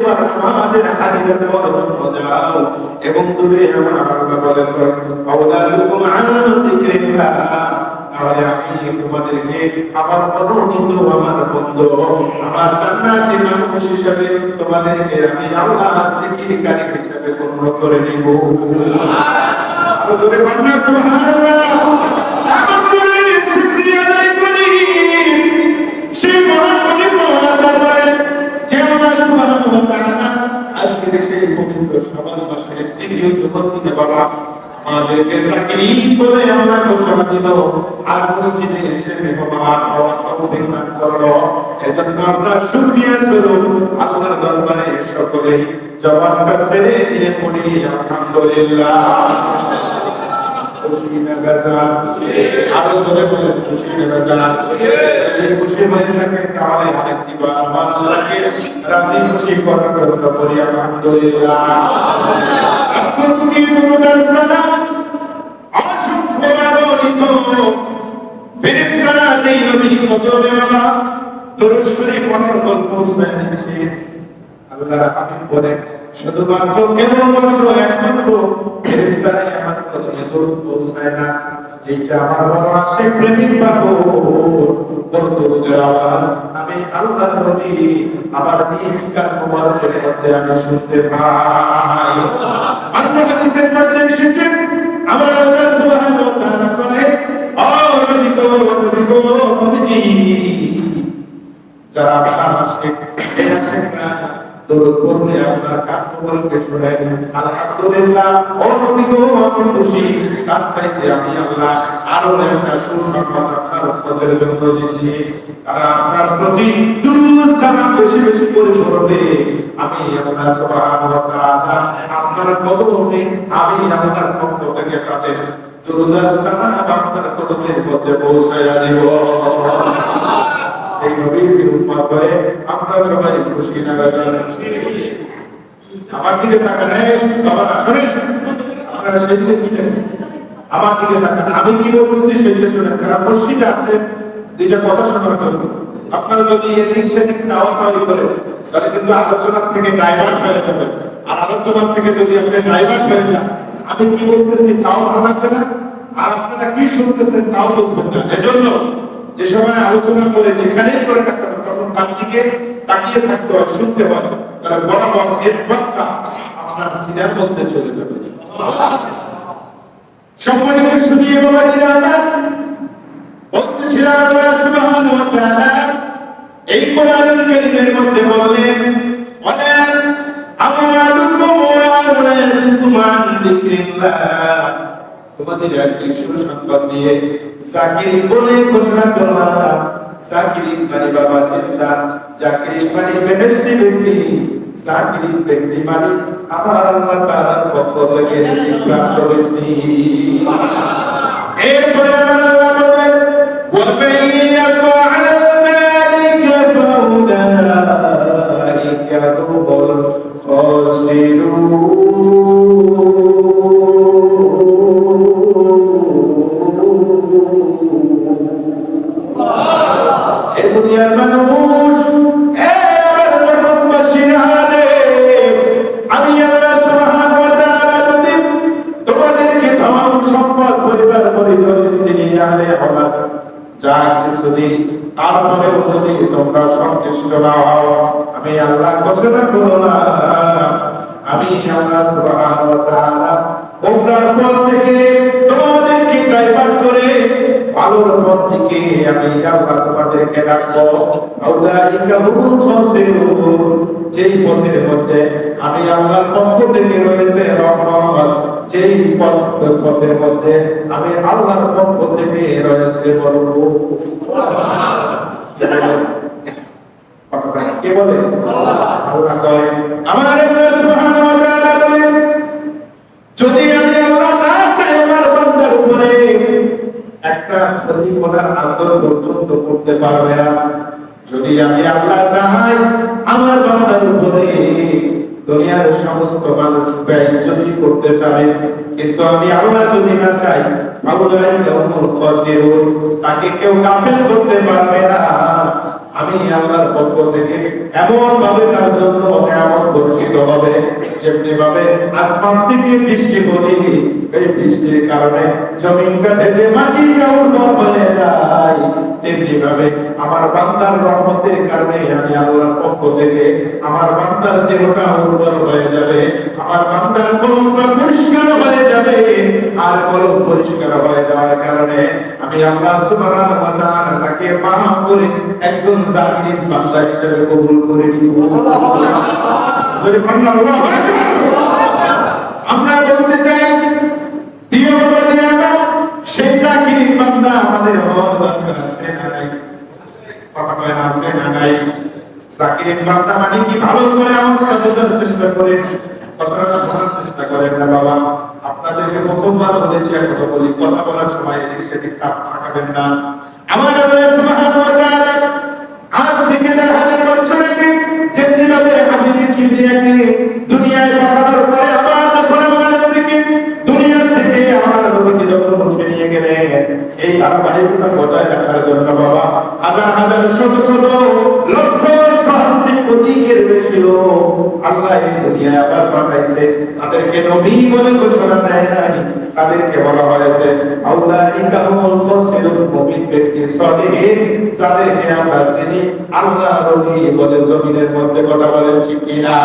নামাজের হাজিরা দেওয়ার জন্য যাও এবং দূরে আমার আল্লাহ বলেন আওলাদুকুম আন যিকরিল্লাহ, তাহলে আমি তোমাদেরকে আমার মনোনীত আমার বন্ধু আমার জান্নাতি মানুষ হিসেবে তোমাদেরকে আমি আল্লাহ জিকিরকারী হিসেবে গণ্য করে নিব। সুবহানাল্লাহ, জোরে বলুন সুবহানাল্লাহ। আমার জোরে শুকরিয়া আদায় করি সেই মহান মহান দরবারে যে আল্লাহ সুবহানাহু ওয়া তাআলা আজকে সেই পবিত্র শাবান মাসের তৃতীয় জুমার দিনে বাবা আমাদেরকে জাকিরিন বলে আমরা ঘোষণা দিল আর মসজিদে এসে মেহমান হওয়ার তৌফিক দান করলো। এজন্য আমরা শুকরিয়া স্বরূপ আল্লাহর দরবারে সকলেই জবানটা ছেড়ে দিয়ে পড়ি আলহামদুলিল্লাহ। খুশি না বেজার? আরো জোরে বলেন খুশি না বেজার? এই খুশি হয়ে থাকে তাহলে আরেকটি বার আমার আল্লাহকে রাজি খুশি করার জন্য বলি আলহামদুলিল্লাহ। এখন কি দুরূদ সালাম অসংখ্য অগণিত ফেরেশতারা যেই নবীর কদমে বাবা দরুদ শরীফ পড়ার গল্প পৌঁছায় দিচ্ছে। আল্লাহ হাবিব বলেন শুধুমাত্র কেবলমাত্র একমাত্র ফেরেশতারাই আমার কদমে দরুদ পৌঁছায় না, এইটা আমার বাবা সেই প্রেমিক পাগল দরুদের আওয়াজ আমি আল্লাহর নবী আমার নিজ কান মোবারকের মধ্যে আমি শুনতে পাই। আল্লাহ হাদিসের মধ্যে এসেছে আমার আল্লাহ সুবহানাহু ওয়া তাআলা বলে ও নবীজি যারা আপনার আশিক এই আশিকরা দরুদ পড়লে আপনার কাজ মোবারকে শোনায় আলহামদুলিল্লাহ। ও নবী গো আমি খুশি, তার চাইতে আমি আল্লাহ আরো একটা সুসংবাদ আপনার উম্মতের জন্য দিচ্ছি। তারা আপনার প্রতি দুরূদ সালাম বেশি বেশি করে পড়বে, আমি আল্লাহ সুবহানাহু ওয়া তাআলা আপনার কদমে আমি আল্লাহর পক্ষ থেকে তাদের দুরূদ সালাম আপনার কদমের মধ্যে পৌঁছায়া দিব। এই নবীর উম্মত করে আমরা সবাই খুশি না বেজার? আমার দিকে তাকান বাবা, শুনেন আপনারা সেদিকে শুনেন, আমার দিকে তাকান, আমি কি বলতেছি সেটা শুনেন। কারণ মসজিদে আছে দুইটা কথা শোনার জন্য, আপনারা যদি এদিক সেদিক চাওয়াচাওয়ি করে তাহলে কিন্তু আলোচনার থেকে ডাইভার্ট হয়ে যাবে। আর আলোচনার থেকে যদি আপনি ডাইভার্ট হয়ে যান, আমি কি বলতেছি তাও ভালো লাগবে না, আর আপনারা কি শুনতেছেন তাও বুঝবেন না। এজন্য যে সময় আলোচনা করে যেখানেই করে থাকতে হবে তখন তার দিকে তাকিয়ে থাকতে হয়, শুনতে হয়, তাহলে বরাবর ইসবাতটা আপনার সিনার মধ্যে চলে যাবে। সম্মানিত শুনিয়ে বাবাজিরা আমার বলতেছিলাম আল্লাহ সুবহানাহু ওয়া তাআলা এই কোরআনুল কারীমের মধ্যে বললেন বলেন আমালুকুম ওয়া আওলাদুকুম আন যিকরিল্লাহ, তোমাদের একটি সুসংবাদ দিয়ে জাকির বলে ঘোষণা করলাম। জাকির মানে বাবা চিন্তা, জাকির মানে বেহেশতি ব্যক্তি, জাকির ব্যক্তি মানে আমার আল্লাহ তাআলার পক্ষ থেকে প্রাপ্ত ব্যক্তি। এরপরে আমার আল্লাহ বলেন ওয়ামান ইয়াফআল যালিকা ফাউলাইকা হুমুল খাসিরুন। দুনিয়ার মানুষ আমার জগৎবাসীরা রে, আমি আল্লাহ সুবহানাহু ওয়া তাআলা যদি তোমাদেরকে ধন সম্পদ পরিবার পরিজন স্ত্রী আলে হলাদ যা কিছু দিই তারপরেও যদি তোমরা সন্তুষ্ট না হও, আমি আল্লাহ ঘোষণা করলাম আমি আল্লাহ সুবহানাহু ওয়া তাআলা তোমরা পথ থেকে তোমাদেরকে ডাইভার্ট করে ভালোর পথ থেকে আমি আল্লাহ তোমাদেরকে ডাকবো। আউলাইকা হুমুল খাসিরুন, যেই পথের মধ্যে আমি আল্লাহর পক্ষ থেকে রয়েছে রহমত, যেই পথের মধ্যে আমি আল্লাহর পক্ষ থেকে রয়েছে বরকত। কে বলে? আল্লাহ বলেন। আমার আল্লাহ সুবহানাহু ওয়া তাআলা বলেন যদি আমি আল্লাহ না চাই আমার বান্দার উপরে একটা ক্ষতি করার আসর পর্যন্ত করতে পারবে না। যদি আমি আল্লাহ চাই আমার বান্দার উপরে দুনিয়ার সমস্ত মানুষ বেইজ্জতি করতে চায়, কিন্তু আমি আল্লাহ যদি না চাই আউলাইকা হুমুল খাসিরুন, তাকে কেউ গাফিল করতে পারবে না। আমি আল্লাহর পক্ষ থেকে এমন ভাবে তার জন্য নিয়ামত বর্ষিত হবে, যেমনি ভাবে আসমান থেকে বৃষ্টি পড়ে এই বৃষ্টির কারণে জমিনটা ভেজে মাটিটা উর্বর হয়ে যায়, তেমনি ভাবে আমার বান্দার রহমতের কারণে আমি আল্লাহর পক্ষ থেকে আমার বান্দার দেহটা উর্বর হয়ে যাবে, আমার বান্দার কলমটা পরিষ্কার হয়ে যাবে। আর কলম পরিষ্কার হয়ে যাওয়ার কারণে আমি আল্লাহ সুবহানাহু ওয়া তাআলা তাকে মাফ করে একজন জাকির বান্দা হিসেবে কবুল করে নিব। আমরা বলতে চাই প্রিয় বাবাজি, আমরা সেই জাকির বান্দা আমাদের হওয়ার দরকার আছে না নাই? কথা কয় না, আছে না নাই? জাকির বান্দা মানে কি? ভালো করে আমাকে বোঝার চেষ্টা করেন, কথাটা শোনার চেষ্টা করেন না বাবা। আপনাদেরকে প্রথমবার বলেছি, এখন বলি, কথা বলার সময় এদিক সেদিক তাকাবেন না। আমার আল্লাহ সুবহানাহু ওয়া তাআলা আজ থেকে 1000 বছর আগে যেমনি ভাবে হাবিবে কিবরিয়াকে দুনিয়ায় পাঠানোর পরে আবার যখন আল্লাহ নবীকে দুনিয়া থেকে আমার নবীকে যখন উঠিয়ে নিয়ে গেলেন, এই ধারাবাহিকতা বজায় রাখার জন্য বাবা হাজার হাজার শত শত লক্ষ সহস্রাধিক কোটির বেশি লোক আল্লাহ এই দুনিয়ায় আবার পাঠাইছে। তাদেরকে নবী বলে ঘোষণা দেয় নাই, তাদেরকে বলা হয়েছে আউলাইকা হুমুল ফাসিলুন, মুমিন ব্যক্তি সলিহিন, যাদেরকে আমরা চিনি আল্লাহ নবী বলে জমিনের মধ্যে কথা বলেন, ঠিক কি না?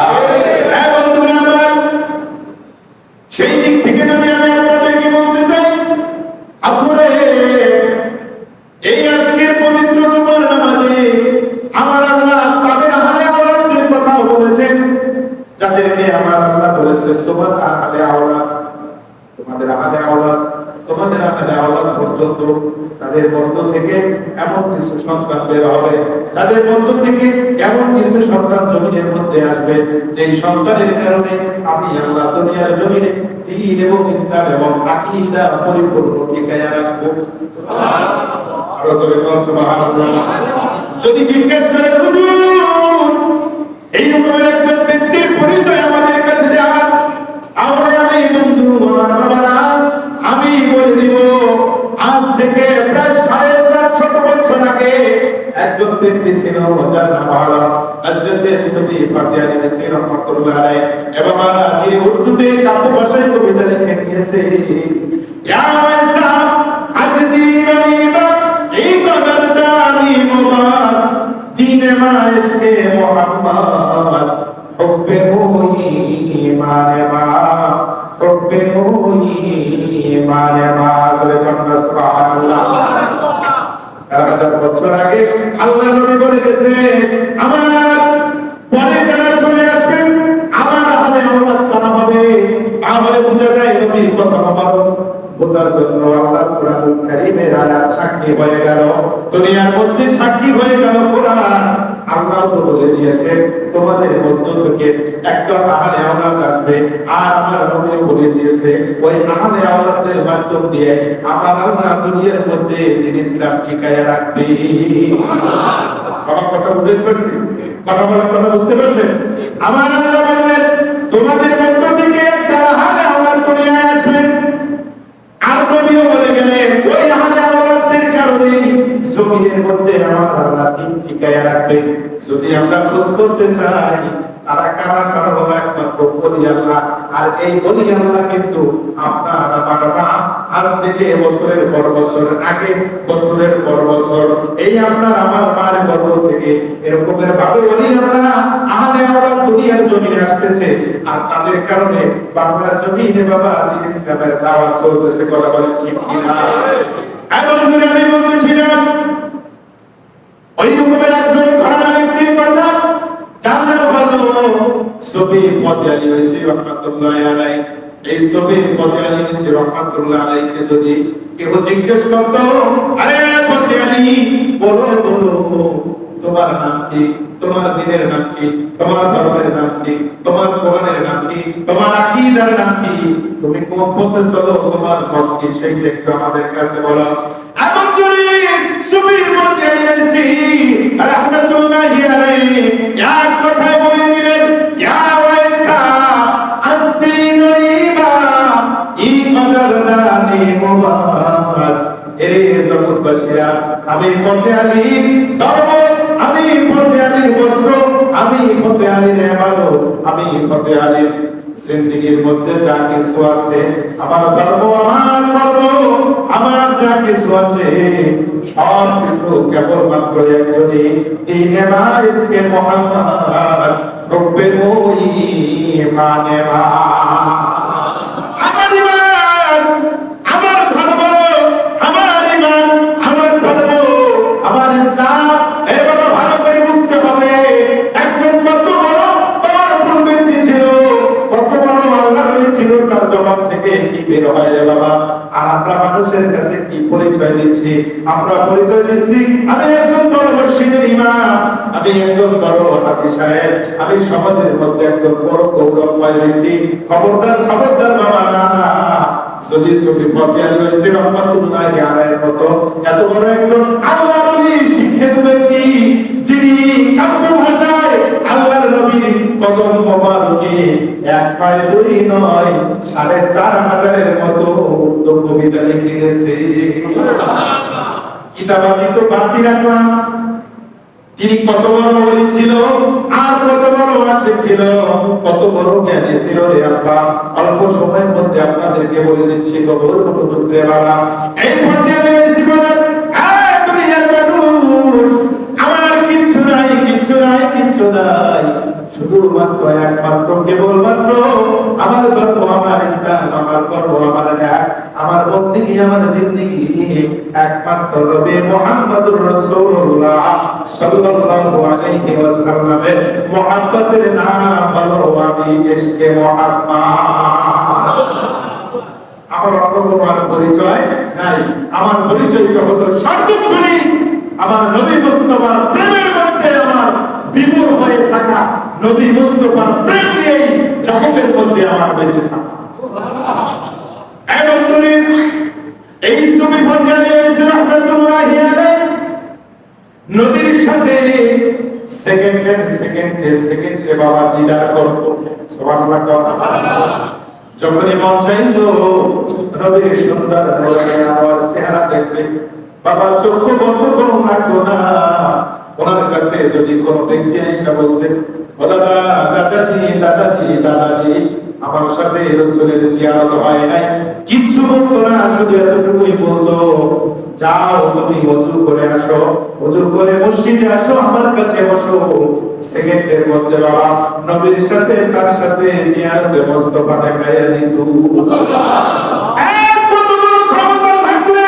হ্যাঁ বন্ধুরা আমার, সেই দিক থেকে যদি আমি আপনাদেরকে বলতে চাই, আপনারা এই আজকের পবিত্র জুমার নামাজে আমার আল্লাহ তাদের আহলে আওলাদের কথা বলেছেন, যাদেরকে আমার আল্লাহ বলেছেন তোমার আহলে আওলাদ, তোমাদের আহলে আওলাদ, তোমাদের আহলে আওলাদ পর্যন্ত তাদের মধ্য থেকে এমন কিছু সন্তান বের হবে, তাদের মধ্য থেকে এমন কিছু সন্তান জমিনের মধ্যে আসবে, যেই সন্তানের কারণে আমি আল্লাহ দুনিয়ার জমিনে দ্বীন এবং ইসলাম এবং আকীদা পরিপূর্ণ ঠিকানা রাখবো। সুবহানাল্লাহ। আরো জোরে বলুন সুবহানাল্লাহ। যদি জিজ্ঞেস করে হুজুর এই রকমের একজন ব্যক্তির পরিচয় আমাদের কাছে দেন, আমি বন্ধু আমার বাবারা আমি বলে দিব, আজ থেকে প্রায় 750 বছর আগে একজন ব্যক্তি ছিল, যার নাম হলো হযরত সুফি ফাতিয়ানি মিসরি রাহমাতুল্লাহ আলাইহি, এবং তিনি উর্দুতে কাব্য ভাষায় কবিতা লিখে নিয়েছে। ইয়া ওয়াইসা আজদি রইবা এই কদরদানি মুবাস দীনে মাইশকে মুহাম্মদ হুব্বে ঈমানে মা হুব্বে ঈমানে মা। সুবহানাল্লাহ। 1000 বছর আগে আল্লাহ নবী বলে গেছে, আমার পরে যারা চলে আসবেন আমার আহলে আওলাদ তারা হবে। তাহলে বোঝা যায় নবীর কথা বোঝার জন্য আল্লাহ কোরআনুল কারীমের আয়াত সাক্ষী হয়ে গেল, দুনিয়ার মধ্যে সাক্ষী হয়ে গেল কোরআন। আল্লাহ তো বলে দিয়েছে তোমাদের মধ্য থেকে একদম আহলে আওলাদ আসবে, আর আমার নবী বলে দিয়েছে ওই আহলে আওলাদের মাধ্যম দিয়ে আমার আল্লাহ দুনিয়ার মধ্যে দ্বীন ইসলাম টিকায়া রাখবে। আমার কথা বুঝতে পারছেন? কথা বলার কথা বুঝতে পারছেন? আমার আল্লাহ বললেন তোমাদের মধ্য থেকে একটা আহলে আওলাদ দুনিয়ায় আসবে, আর নবীও বলে গেলেন ওই আহলে আওলাদের কারণে জমিনের মধ্যে আমার আল্লাহ দ্বীন টিকায়া রাখবে। যদি আমরা খোঁজ করতে চাই তারা কারা কারা হলো, একমাত্র ওলি আল্লাহ। আর এই ওলি আল্লাহ কিন্তু আপনারা বাবা আজ থেকে বছরের পর বছর আগে, বছরের পর বছর এই আপনার আমার মার গর্ভ থেকে এরকমের ভাবে ওলি আল্লাহ আহলে আওলাদ দুনিয়ার জমিনে আসতেছে, আর তাদের কারণে বাংলার জমিনে বাবা দ্বীন ইসলামের দাওয়াত চলতেছে। কথা বলেন ঠিক কি না? এবং আমি বলতেছিলাম ওই রকমের একজন ঘটনা ব্যক্তির কথা, যার নাম হলো সুফি ফাতিয়ানি মিসরি রাহমাতুল্লাহি আলাইহি। এই সুফি ফাতিয়ানি মিসরি রাহমাতুল্লাহি আলাইহিকে যদি কেউ জিজ্ঞেস করতো, আরে ফাতিয়ানি বলো বলো তোমার নাম কি, তোমার দ্বীনের নাম কি, তোমার ধর্মের নাম কি, তোমার কোরআনের নাম কি, তোমার আকীদার নাম কি, তুমি কোন পথে চলো, তোমার মত কি, সেইটা একটু আমাদের কাছে বলো। এমন করে সুফি ফাতিয়ানি রাহমাতুল্লাহি আলাইহি এক কথায় বলে দিলেন, ইয়া ওয়াইসা আস্তিনাইবা ই কদরদানি মুবাস। এ জগৎবাসীরা, আমি ফাতিয়ানি ধর্ম, আমি ফতে আলী জিন্দেগীর মধ্যে যা কিছু আছে, আমার ধর্ম, আমার কর্ম, আমার যা কিছু আছে, সব কিছু কেবলমাত্র একজনই, দিনে মা ইসকে মোহাম্মদ রব্বে ওই মানে মা। আমার ইমান, আমার ধর্ম, আমার ইমান, আমার ধর্ম, আমার ইসলাম, এই বাবা ভালো করে বুঝতে হবে। একজন কত বড় পাওয়ারফুল ব্যক্তি ছিল, কত বড় আল্লাহর ছিল, তার জবান থেকে কি বের হয় রে বাবা। আর আমরা মানুষের কাছে কি পরিচয় দিচ্ছি? আমরা পরিচয় দিচ্ছি আমি একজন বড় মসজিদের ইমাম, আমি একজন বড় হাজী সাহেব, আমি সমাজের মধ্যে একজন বড় গৌরবময় ব্যক্তি। খবরদার, খবরদার বাবা, না না। যদি ছবি ফতে আলী হয়েছে রহমাতুল্লাহি আলাইহির মতো এত বড় একজন আল্লাহর ওলি শিক্ষিত ব্যক্তি, যিনি কাব্য ভাষায় আল্লাহর নবীর কদম মোবারকে এক পায়ে দুই নয় ৪৫০০ মতো কবিতা লিখে গেছে। কিতাবাদি তো বাতি রাখলাম, তিনি কত বড় ওলি ছিল, আর কত বড় আশিক ছিল, কত বড় জ্ঞানী ছিল রে আব্বা। অল্প সময়ের মধ্যে আপনাদেরকে বলে দিচ্ছি, খবর মনোযোগ রে বাবা। এই ফতে আলী জীবনের দুনিয়ার মানুষ, আমার কিচ্ছু নাই, কিচ্ছু নাই, কিচ্ছু নাই, শুধুমাত্র একমাত্র কেবলমাত্র আমার ধর্ম, আমার ইসলাম, আমার কর্ম, আমার ন্যায়, আমার বন্দেগী, আমার জিন্দেগি একমাত্র নবী মুহাম্মদুর রাসূলুল্লাহ সাল্লাল্লাহু আলাইহি ওয়াসাল্লামের মুহাব্বতের নাম হলো আমি ইশকে মুহাম্মদ। আমার অন্য কোনো পরিচয় নাই। আমার পরিচয়টা হলো সার্বক্ষণিক আমার নবী মুস্তাফার প্রেমের মধ্যে আমার বিমূঢ় হয়ে থাকা, নবী মুস্তাফার প্রেম নিয়েই জগতের মধ্যে আমার বেঁচে থাকা। এবং এই ছবি ফতে আলী রাহমাতুল্লাহি আলাইহি নবীর সাথে সেকেন্ডে বাবা দিদার করত। সুবহানাল্লাহ। যখনই মন চাইতো নবীর সুন্দর আমার চেহারা দেখবে, বাবা চক্ষু বন্ধ করুন লাগতো না। ওনার কাছে যদি কোনো ব্যক্তি এসে বলতেন, ও দাদা, দাদাজি, দাদাজি, দাদাজি, আমার সাথে রাসূলের জিয়ারত হয় নাই, কিচ্ছু বলতো না, শুধু এতটুকুই বলতো, যাও তুমি ওযু করে আসো, ওযু করে মসজিদে আসো, আমার কাছে বসো। সেকেন্ডের মধ্যে বাবা নবীর সাথে, তার সাথে জিয়ারতে মুস্তাফা দেখাইয়া দিত। কত বড় ক্ষমতা থাকলে,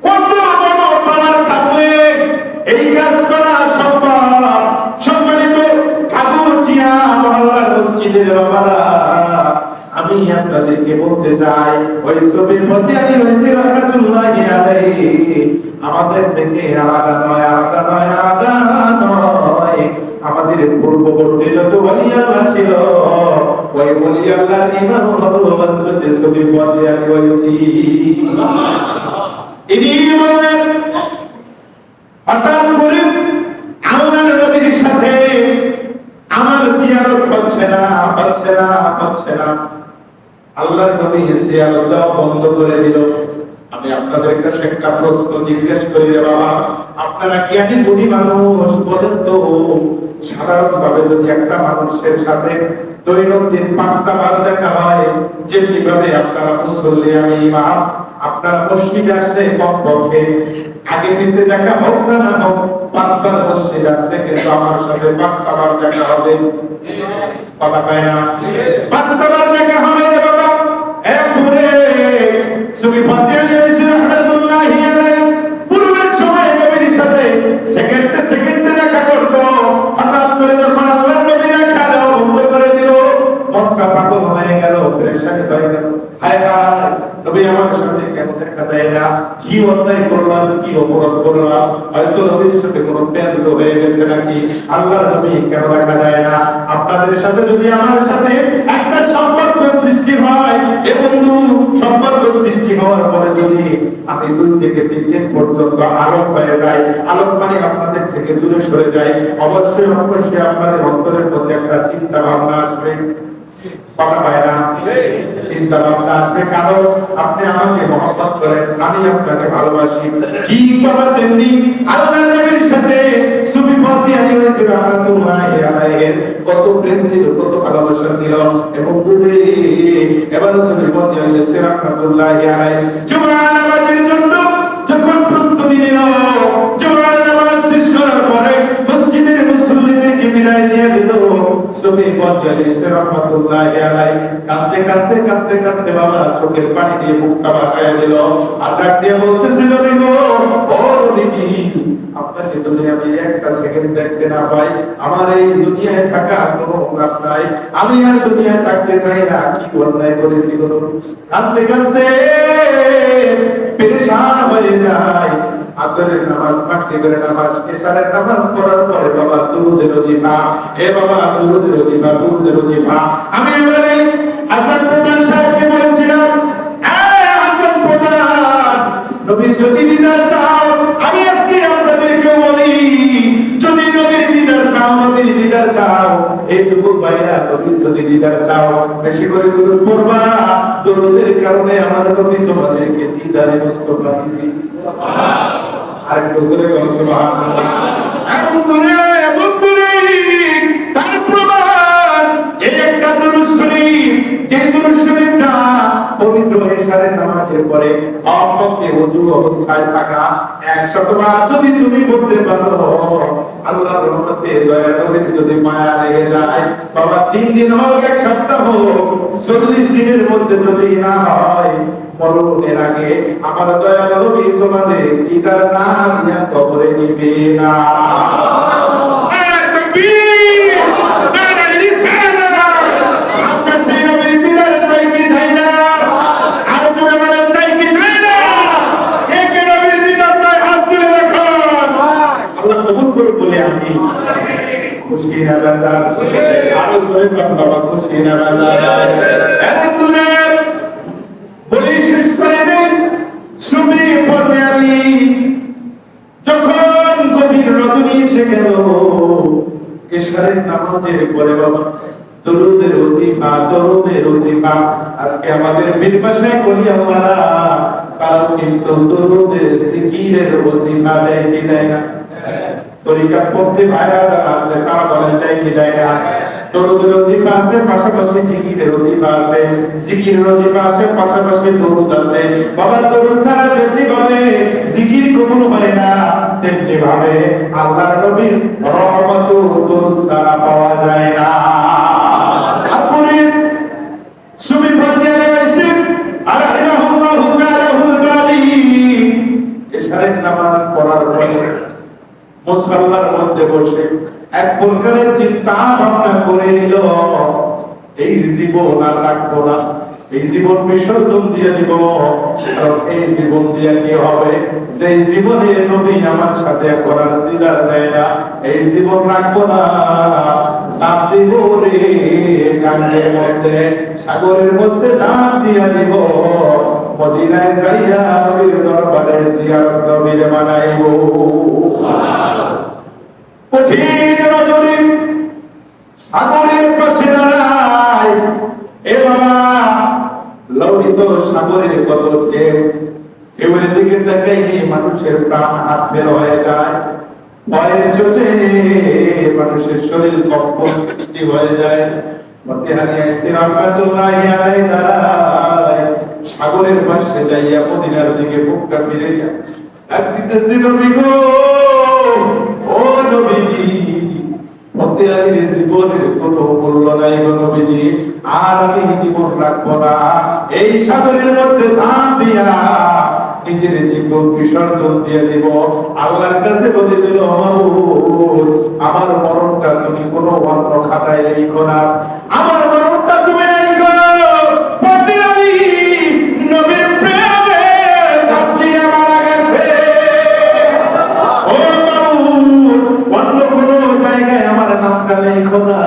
কত বড় পাওয়ার থাকলে এই কাজ করা সম্ভব। সম্মানিত কাগুচিয়া মহল্লার মসজিদের বাবারা, আমি আপনাদেরকে বলতে চাই, ওই ছবির ফতে আলী রাহমাতুল্লাহি আলাইহি আমাদের থেকে আলাদা নয়, আলাদা নয়, আলাদা নয়। আমাদের পূর্ববর্তী যত ওলি আল্লাহ ছিল, ওই ওলি আল্লাহর ইমাম হলো হযরত ছবি ফতে আলী ওয়াইসি। ইনি বলেন, হঠাৎ করে আল্লাহর নবীর সাথে আমার জিয়ারত হচ্ছে না, হচ্ছে না, হচ্ছে না। আল্লাহর নবী জিয়ারত বন্ধ করে দিল। আমি আপনাদের কাছে একটা প্রশ্ন জিজ্ঞেস করি রে বাবা, আপনারা জ্ঞানী গুণী মানুষ, বলেন তো, সাধারণভাবে যদি একটা মানুষের সাথে দৈনন্দিন ৫টা বার দেখা হয়, যেমনি ভাবে আপনারা মুসল্লি, আমি ইমাম, আপনারা মসজিদে আসলে কমপক্ষে আগে পিছে দেখা হোক না না হোক, ৫ বার মসজিদে আসলে কিন্তু আমার সাথে ৫টা বার দেখা হবে। কথা কয় না? ৫টা বার দেখা হবে রে বাবা। এরপরে ছবি ফতে আলী রাহমাতুল্লাহি আলাইহি পূর্বের সময় নবীর সাথে সেকেন্ডে দেখা করতো। হঠাৎ করে যখন আল্লাহর নবী দেখা দেওয়া বন্ধ করে দিল, মনটা পাগল হয়ে গেল, পেরেশানি হয়ে গেল। হায় হায়, নবী আমার সাথে কেন দেখা দেয় না? কি অন্যায় করলাম, কি অপরাধ করলাম? হয়তো নবীর সাথে কোনো প্রেম হয়ে গেছে নাকি? আল্লাহর নবী কেন দেখা দেয় না? আপনাদের সাথে যদি আমার সাথে একটা সম্পর্ক সৃষ্টি হয়, এ বন্ধু, সম্পর্ক সৃষ্টি হওয়ার পরে যদি আমি ২ থেকে ৩ দিন পর্যন্ত আলোক হয়ে যায়, আলোক মানে আপনাদের থেকে দূরে সরে যায়, অবশ্যই অবশ্যই আপনাদের অন্তরের মধ্যে একটা চিন্তা ভাবনা আসবে, কথা পায় না, চিন্তা ভাবনা আসবে কারো আপনি আমাকে মহব্বত করেন, আমি আপনাকে ভালোবাসি। ঠিক বাবা তেমনি আল্লাহর নবীর সাথে সুফি পথে আলী রাহমাতুল্লাহি আলাইহি কত প্রেম ছিল, কত ভালোবাসা ছিল। এবং দূরে এবার সুফি পথে আলী রাহমাতুল্লাহি আলাইহি জুমার নামাজের জন্য যখন প্রস্তুতি নিল, জুমার নামাজ শেষ করার পরে মসজিদের মুসল্লিদেরকে বিদায় দিয়ে দিল, সুফি পথে আলী রাহমাতুল্লাহি আলাইহি কাঁদতে কাঁদতে কাঁদতে কাঁদতে বাবা চোখের পানি দিয়ে মুখটা ভাসায় দিল। আর ডাক দিয়ে বলতেছিল, গো ও নবীজি, আপনাকে যদি আমি একটা সেকেন্ড দেখতে না পাই, আমার এই দুনিয়ায় থাকা কোনো লাভ নাই, আমি আর দুনিয়ায় থাকতে চাই না। কি অন্যায় করেছি গো। কাঁদতে কাঁদতে পেরেশান হয়ে যায়। আসরের নামাজ, মাগরিবের নামাজ, ইশারের নামাজ পড়ার পরে বাবা দুরুদের ওজিফা, এ বাবা দুরুদের ওজিফা, দুরুদের ওজিফা। আমি এবারে হাসান প্রধান সাহেবকে বলেছিলাম, হাসান প্রধান, নবীর যদি দিদার চাও, আমি আজকে আপনাদেরকে বলি, যদি নবীর দিদার চাও, নবীর দিদার চাও, এই যুবক ভাইরা নবীর যদি দিদার চাও, বেশি করে দুরূদ পড়বা। দুরূদের কারণে আমাদের নবী তোমাদেরকে দিদারে মুস্তফা দিবেন। সুবহানাল্লাহ। আর বছরে কোন সুবহানাল্লাহ। এমন দূরে তার প্রমাণ এই একটা দুরূদ শরীফ, যে দুরূদ শরীফটা পবিত্র ইশারের নামাজের পরে অপকে ওযু অবস্থায় থাকা 100 বার যদি তুমি বলতে পারো, আল্লাহর রহমতে দয়া করে যদি মায়া লেগে যায় বাবা, 3 দিন হোক, 1 সপ্তাহ হোক, 40 দিনের মধ্যে যদি না হয়, মরণের আগে আমার দয়াল নবী তোমাদের দিদার না নিয়ে কবরে নিবে না। নারে তাকবীর, নারে রিসালাত। আমরা সেই নবীর দিদার চাই কি চাই না? আর জোরে বলেন, চাই কি চাই না? কে কে নবীর দিদার চাই হাত তুলে রাখুন। আল্লাহ কবুল করুন বলে আমি খুশি না বাজার, আরো জোরে কর বাবা, খুশি না বাজার। এত দূরে বলি শেষ করে দেন। সুফি পথে আলী যখন গভীর রজনী এসে গেল, ইশারের নামাজের পরে বাবা দরুদের ওজিফা, দরুদের ওজিফা। আজকে আমাদের বীর ভাষায় বলি আমরা, কারণ কিন্তু দরুদের জিকিরের ওজিফা দেয় কি দেয় না? তরিকাত পড়তে ভাইরা যারা আছে তারা বলেন দেয় কি দেয় না? দরুদের ওজিফা আছে, পাশাপাশি জিকিরের ওজিফা আছে, জিকিরের ওজিফা আছে, পাশাপাশি দরুদ আছে। বাবা দরুদ ছাড়া যেমনি ভাবে জিকির কবুল হয় না, তেমনি ভাবে আল্লাহর নবীর রহমত দরুদ ছাড়া পাওয়া যায় না। আপনি সুফি পথে আছেন, আর রাহিমাহুল্লাহু তাআলাহুল বারি ইশারের নামাজ পড়ার পরে মুসাল্লার মধ্যে বসে এক প্রকারের চিন্তা ভাবনা করে নিল, এই জীবন আর রাখবো না, এই জীবন বিসর্জন দিয়ে দিব। কারণ এই জীবন দিয়ে কি হবে, যে জীবনে নবী আমার সাথে করার দিদার দেয় না, এই জীবন রাখবো না। ঝাঁপ দিব রে কান্ডের মধ্যে, সাগরের মধ্যে ঝাঁপ দিয়ে দিব, মদিনায় যাইয়া নবীর দরবারে জিয়ারত নবীর বানাইব। কঠিন রজনী সাগরের পাশে দাঁড়ায়, এ বাবা লৌহিত সাগরের কত ঢেউ, ঢেউয়ের দিকে তাকাইলে মানুষের প্রাণ হাত ফের হয়ে যায়, ভয়ের চোটে মানুষের শরীর কম্পন সৃষ্টি হয়ে যায়। সাগরের পাশে যাইয়া মদিনার দিকে বুকটা ফিরে যায়, ডাক দিতেছে, নবী গো, ও নবীজি, পথে আলী জীবনের কোনো মূল্য নাই গো নবীজি, আর আমি জীবন রাখবো না। এই সাগরের মধ্যে ঝাঁপ দিয়া নিজের জীবন বিসর্জন দিয়ে দিব। আল্লাহর কাছে বলে দিল, আমার মরণটা তুমি কোনো অন্য খাতায় লিখো না, আমার মরণটা তুমি লিখো পথে আলী নবীর প্রেমে ঝাঁপ দিয়া মারা গেছে। ও বাবু, অন্য কোনো জায়গায় আমার নামটা লিখো না,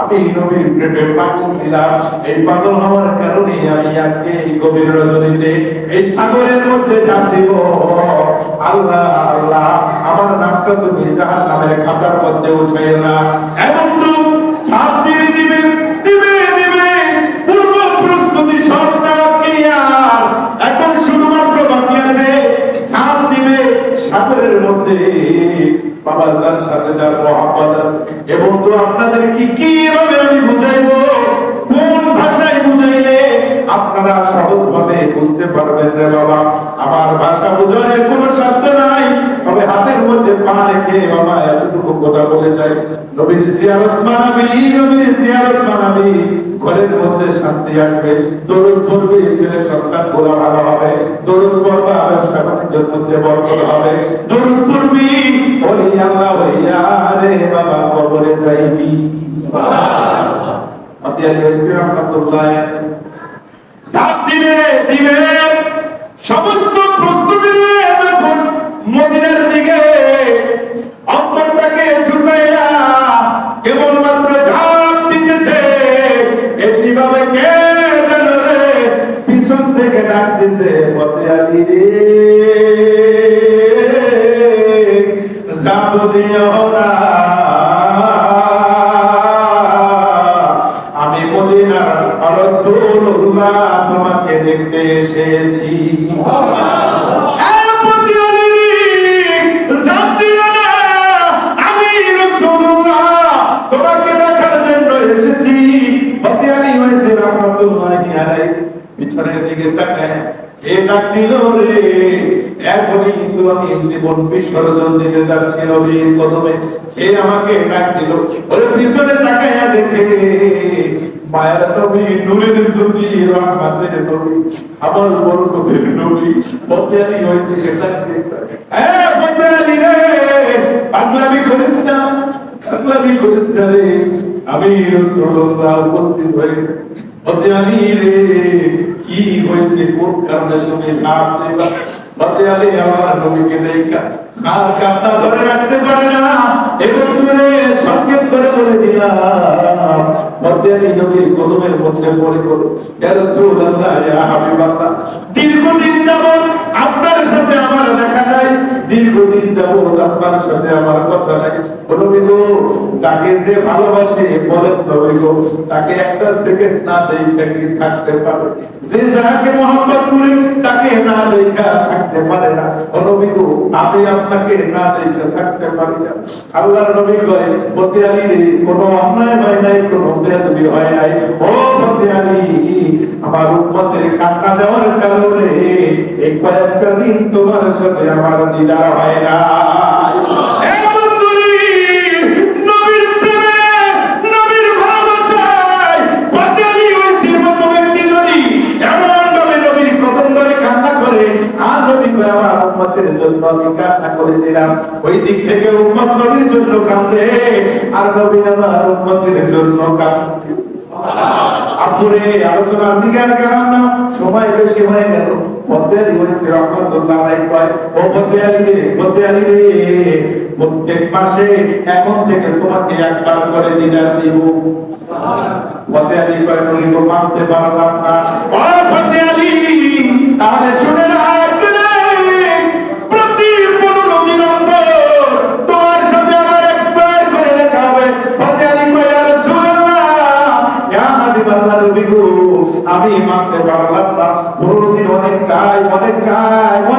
আমি নবীর প্রেমে পাগল ছিলাম। এই পাগল হওয়ার কারণে আমি আজকে এই গভীর রজনীতে এই সাগরের মধ্যে ঝাঁপ দিব। আল্লাহ আল্লাহ, আমার নামটা তুমি জাহান্নামের খাতার মধ্যে উঠাইও না। এমন তো ঝাঁপ দিবে দিবে দিবে আপনাদেরকে কিভাবে আমি বুঝাইবো, কোন ভাষায় বুঝাইলে আপনারা সহজভাবে বুঝতে পারবেন রে বাবা। আমার ভাষা বোঝানোর কোনো শব্দ নাই, তবে হাতের মধ্যে পা রেখে বাবা এতটুকু কথা বলে যায়, নবীর জিয়ারত মানাবি, নবীর জিয়ারত মানাবি, ঘরের মধ্যে শান্তি আসবে। দরুদ পড়বে, ছেলে সন্তান গোলা ভালো হবে। দরুদ পড়বা, ব্যবসা বাণিজ্যের মধ্যে বরকত হবে। দরুদ পড়বি, ওলি আল্লাহ হইয়া রে বাবা কবরে যাইবি। সুবহানাল্লাহ। আতিয়ালি হইছে রাহমাতুল্লাহ। সাত দিবে দিবে সমস্ত প্রস্তুতি নিয়ে দেখুন মদিনার দিকে অন্তরটাকে ঝুঁকাইয়া কেবলমাত্র ঝাঁপ দিতেছে। এমনি ভাবে কে যেন রে পিছন থেকে ডাকতেছে, পথে আলি রে যাব দিও না, আমি মদিনার রাসূলুল্লাহ তোমাকে দেখতে এসেছি। আমি রাসূলুল্লাহ তোমাকে দেখার জন্য এসেছি। হতে আলী হয়েছে রাহমাতুল্লাহি আলাইহি, পিছনের দিকে তাকায় এ ডাক দিল রে, এখনই তো আমি জীবন বিসর্জন দিতে যাচ্ছি নবীর কদমে, এ আমাকে ডাক দিল। ওরে পিছনে তাকায়া দেখে মায়ের নবী, নূরের জ্যোতি, রহমতের নবী, আমার বরকতের নবী হতে আলী হয়েছে। হতে আলী রে, পাগলামি করিস না, পাগলামি করিস না রে, আমি রাসূলুল্লাহ উপস্থিত হয়ে গেছি। হতে আলী রে, কি হয়েছে, কোন কারণে তুমি হাত দিবা? হতে আলী আমার নবীকে দেখা আর কান্না ধরে রাখতে পারে না, এবং তুই সংক্ষেপ করে বলে দিলাম, হতে আলী নবীর কদমের মধ্যে পড়ে পড়ে, ইয়া রাসূলুল্লাহ, ইয়া হাবিবাল্লাহ, দীর্ঘদিন যাবত আপনার সাথে আমার দেখা নাই, দীর্ঘদিন যাবত আপনার সাথে আমার কথা নাই। নবী গো, যাকে যে ভালোবাসে বলেন তবে গো, তাকে একটা সেকেন্ড না দেখে কি থাকতে পারে? যে যাকে মহব্বত করে তাকে না দেখা থাকতে পারে না। নবী গো, আমি আপনাকে না দেখে থাকতে পারি না। আল্লাহর নবী কয়, হতে আলী রে, কোনো অন্যায় হয় নাই, কোনো বেয়াদবি হয় নাই। ও হতে আলী, আমার উম্মতের কান্না দেওয়ার কারণে এই কয়েকটা দিন তোমার সাথে আমার দিদার হয় না। ওই দিক থেকে উম্মত নবীর জন্য কাঁদে, আর নবী আমার উম্মতের জন্য কাঁদে। আপুরে আলোচনার দিকে আর গেলাম না, সময় বেশি হয়ে গেল। হতে আলী হয়েছে রাহমাতুল্লাহ আলাইহি কয়, ও হতে আলী রে, হতে আলী রে, প্রত্যেক মাসে এখন থেকে তোমাকে একবার করে দিদার দিব। হতে আলী কয়, তুমি তো মানতে পারলাম না। ও হতে আলী, তাহলে শুনে না, প্রতি 15 দিন অন্তর তোমার সাথে আমার একবার করে দেখা হবে। হতে আলী কয়, ইয়া রাসূলুল্লাহ, ইয়া হাবিবাল্লাহ, নবী গো, আমি মানতে পারলাম না, 15 দিন অনেক চাই, অনেক চাই।